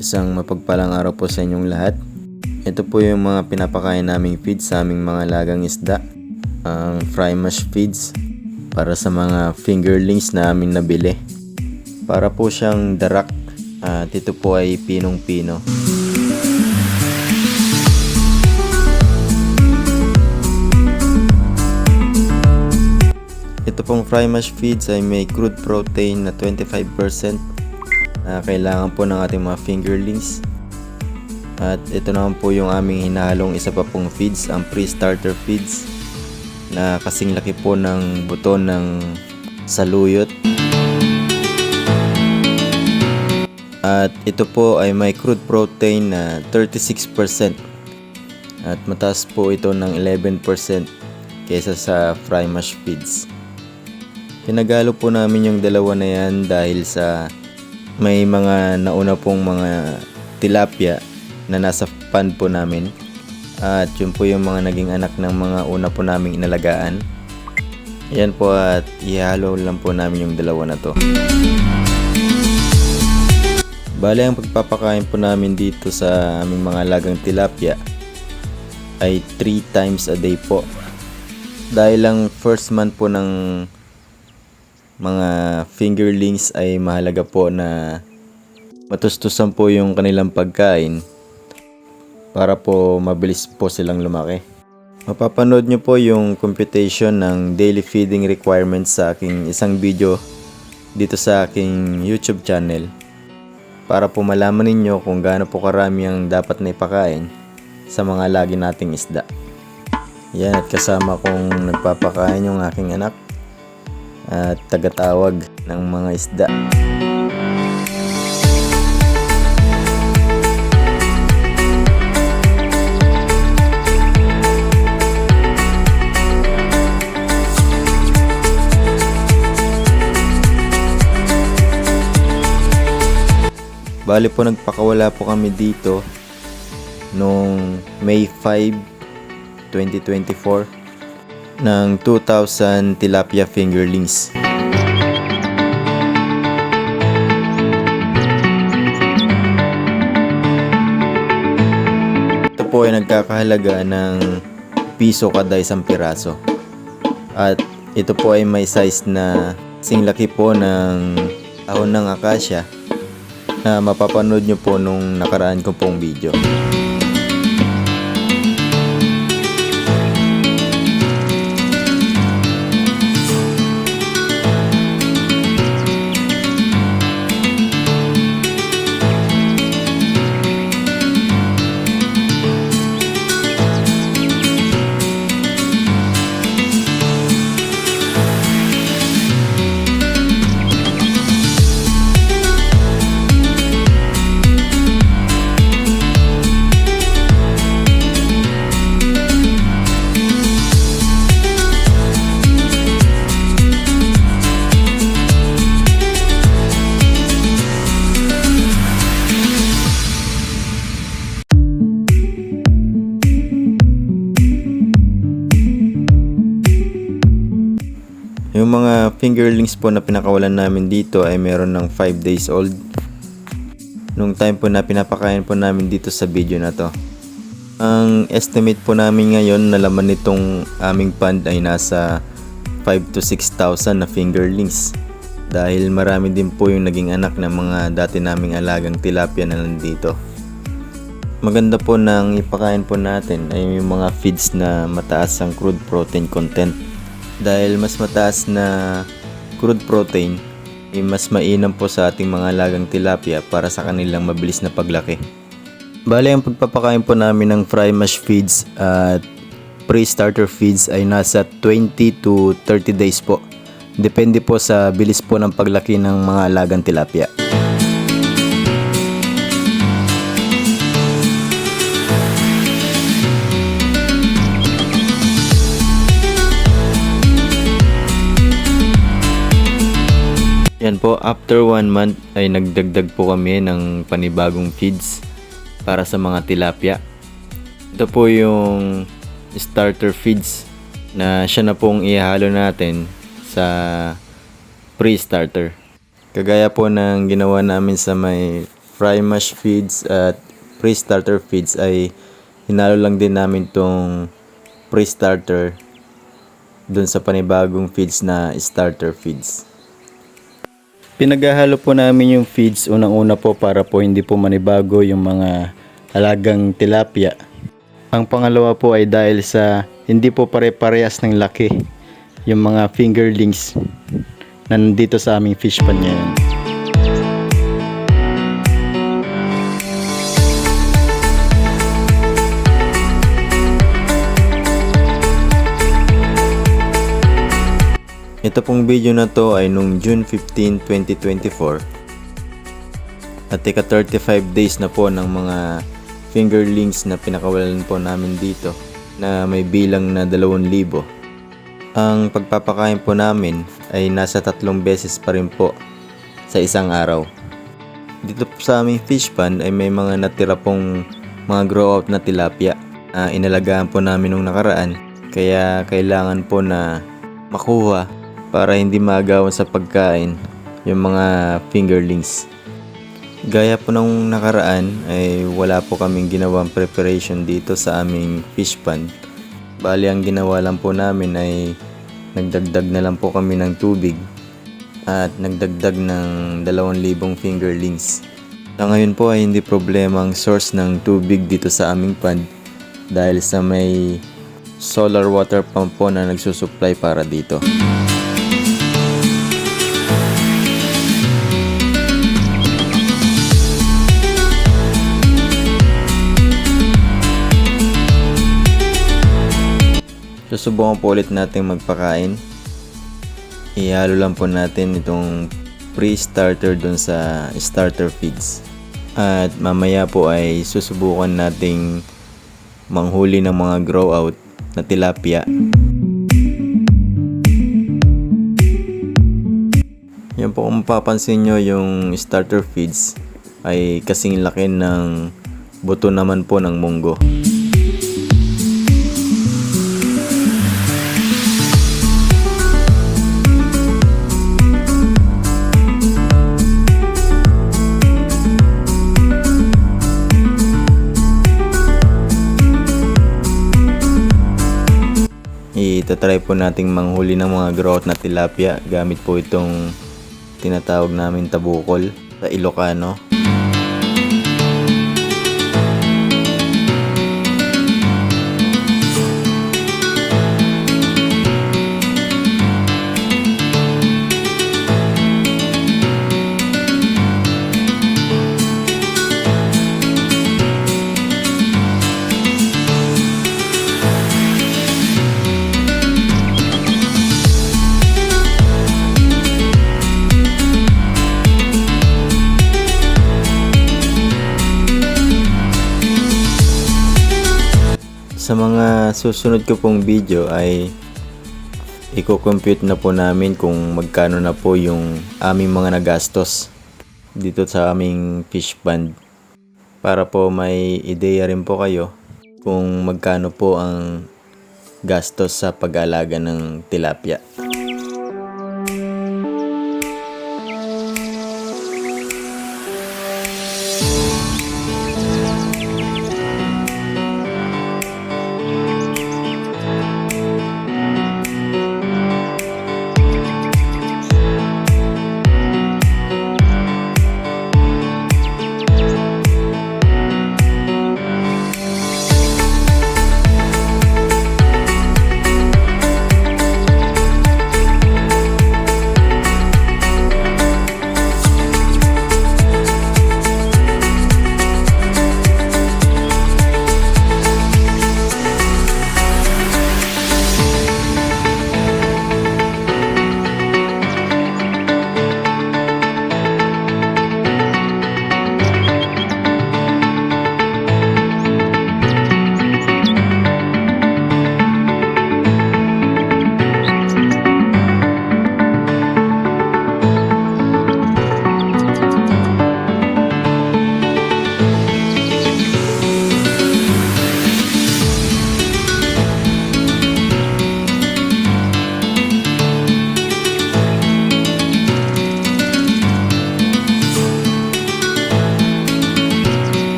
Isang mapagpalang araw po sa inyong lahat. Ito po yung mga pinapakain naming feeds sa aming mga lagang isda. Ang fry mash feeds para sa mga fingerlings na aming nabili. Para po siyang darak at ito po ay pinong-pino. Ito pong fry mash feeds ay may crude protein na 25% na kailangan po ng ating mga fingerlings. At ito naman po yung aming hinahalong isa pa pong feeds, ang pre-starter feeds na kasing laki po ng buto ng saluyot. At ito po ay may crude protein na 36% at mataas po ito ng 11% kaysa sa fry mash feeds. Pinagalo po namin yung dalawa na yan dahil sa may mga nauna pong mga tilapia na nasa pond po namin. At yun po yung mga naging anak ng mga una po naming inalagaan. Yan po at ihalo lang po namin yung dalawa na to. Bale, ang pagpapakain po namin dito sa aming mga lagang tilapia ay 3 times a day po. Dahil lang first month po ng mga fingerlings ay mahalaga po na matustusan po yung kanilang pagkain para po mabilis po silang lumaki. Mapapanood nyo po yung computation ng daily feeding requirements sa aking isang video dito sa aking YouTube channel para po malaman ninyo kung gaano po karami ang dapat na ipakain sa mga lagi nating isda. Yan, at kasama kong nagpapakain yung aking anak at tagatawag ng mga isda. Bali po nagpakawala po kami dito noong May 5, 2024 ng 2,000 tilapia fingerlings. Ito po ay nagkakahalaga ng piso kada isang piraso. At ito po ay may size na singlaki po ng ahon ng akasya na mapapanood nyo po nung nakaraan ko pong video. Yung mga fingerlings po na pinakawalan namin dito ay meron ng 5 days old nung time po na pinapakain po namin dito sa video na to. Ang estimate po namin ngayon na laman nitong aming pond ay nasa 5 to 6,000 na fingerlings dahil marami din po yung naging anak ng mga dati naming alagang tilapia na nandito. Maganda po nang ipakain po natin ay yung mga feeds na mataas ang crude protein content. Dahil mas mataas na crude protein, mas mainam po sa ating mga lagang tilapia para sa kanilang mabilis na paglaki. Bale, ang pagpapakain po namin ng fry mash feeds at pre-starter feeds ay nasa 20 to 30 days po. Depende po sa bilis po ng paglaki ng mga lagang tilapia. Yan po, after 1 month ay nagdagdag po kami ng panibagong feeds para sa mga tilapia. Ito po yung starter feeds na siya na pong ihalo natin sa pre-starter. Kagaya po ng ginawa namin sa may fry mash feeds at pre-starter feeds ay hinalo lang din namin tong pre-starter dun sa panibagong feeds na starter feeds. Pinaghahalo po namin yung feeds unang-una po para po hindi po manibago yung mga alagang tilapia. Ang pangalawa po ay dahil sa hindi po pare-parehas ng laki yung mga fingerlings na nandito sa aming fish pan ngayon. Ito pong video na to ay nung June 15, 2024 at ika 35 days na po ng mga fingerlings na pinakawalan po namin dito na may bilang na 2,000. Ang pagpapakain po namin ay nasa 3 beses pa rin po sa isang araw. Dito po sa aming fish pan ay may mga natira pong mga grow out na tilapia na inalagaan po namin nung nakaraan, kaya kailangan po na makuha para hindi maagawan sa pagkain yung mga fingerlings. Gaya po nung nakaraan ay wala po kaming ginawang preparation dito sa aming fish pan. Bali ang ginawa lang po namin ay nagdagdag na lang po kami ng tubig at nagdagdag ng 2,000 fingerlings. Sa ngayon po ay hindi problema ang source ng tubig dito sa aming pond dahil sa may solar water pump po na nagsusupply para dito. Susubukan po ulit natin magpakain. Ihalo lang po natin itong pre-starter dun sa starter feeds. At mamaya po ay susubukan nating manghuli ng mga grow out na tilapia. Yan po, kung mapapansin nyo, yung starter feeds ay kasing laki ng buto naman po ng munggo. Itatry po nating manghuli ng mga grow out na tilapia gamit po itong tinatawag namin tabukol sa Ilocano. Sa mga susunod ko pong video ay i-compute na po namin kung magkano na po yung aming mga nagastos dito sa aming fish pond para po may ideya rin po kayo kung magkano po ang gastos sa pag-aalaga ng tilapia.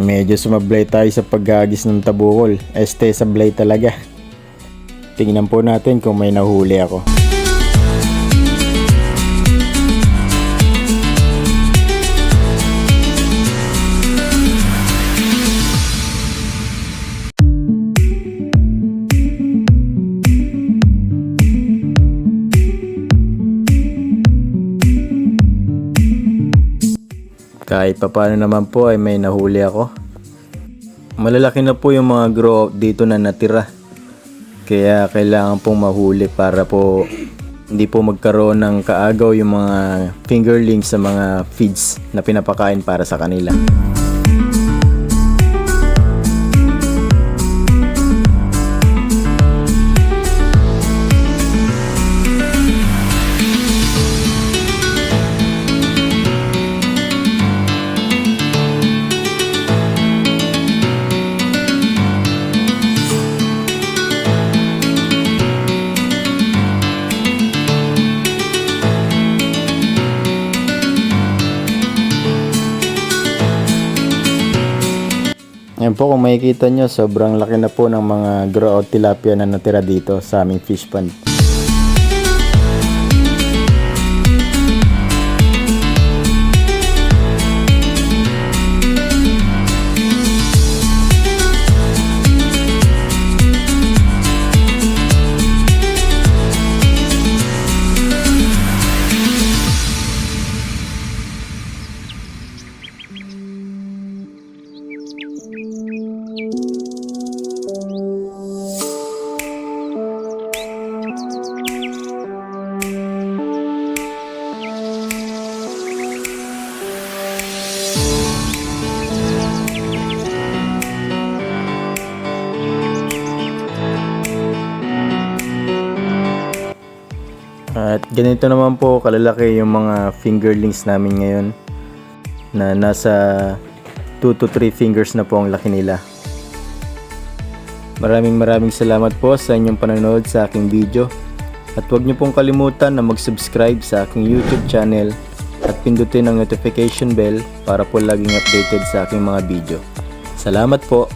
Medyo sumablay tayo sa paghagis ng tabukol. Sablay talaga. Tingnan po natin kung may nahuli ako. Kahit papaano naman po ay may nahuli ako. Malalaki na po yung mga grow out dito na natira. Kaya kailangan pong mahuli para po hindi po magkaroon ng kaagaw yung mga fingerlings sa mga feeds na pinapakain para sa kanila. Ayan po, kung makikita nyo, sobrang laki na po ng mga grow out tilapia na natira dito sa aming fish pond. At ganito naman po kalalaki yung mga fingerlings namin ngayon na nasa 2 to 3 fingers na po ang laki nila. Maraming salamat po sa inyong panonood sa aking video at huwag niyo pong kalimutan na mag-subscribe sa aking YouTube channel at pindutin ang notification bell para po laging updated sa aking mga video. Salamat po!